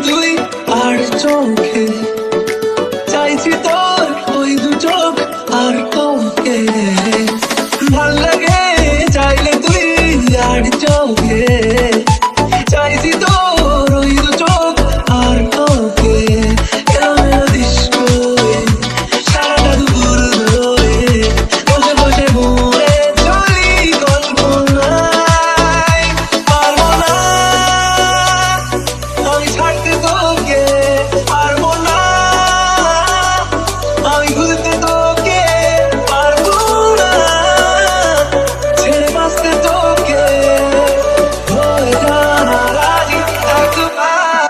তুই আর চোখে, চাইছি তোর ওই দু চোখ আর তোকে। ভাল লাগে চাইলে তুই আর চোখে, চাইছি তোর ওই দু চোখ আর তোকে। এলোমেলো ডিস্কোয়ে সারাটা দুপুর ধরে বসে বসে ঘুরে চলি কল্পনায়। পারবো না আমি ছাড়তে তোকে, পারবো না আমি ভুলতে তোকে, পারবো না ছেড়ে বাঁচতে তোকে। হয়ে যা না রাজি একবার।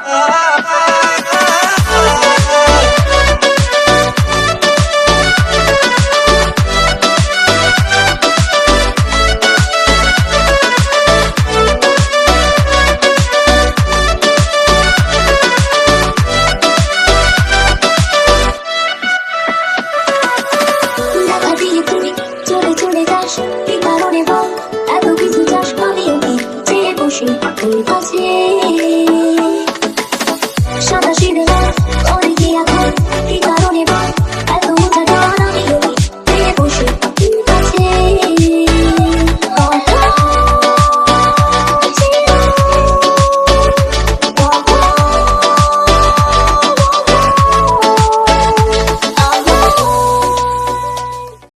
দেখা দিয়ে তুই চলে চলে যাস, কি কারণে বল এত কিছু চাস? আমিও কি চেয়ে বসি তোর কাছে, সাদা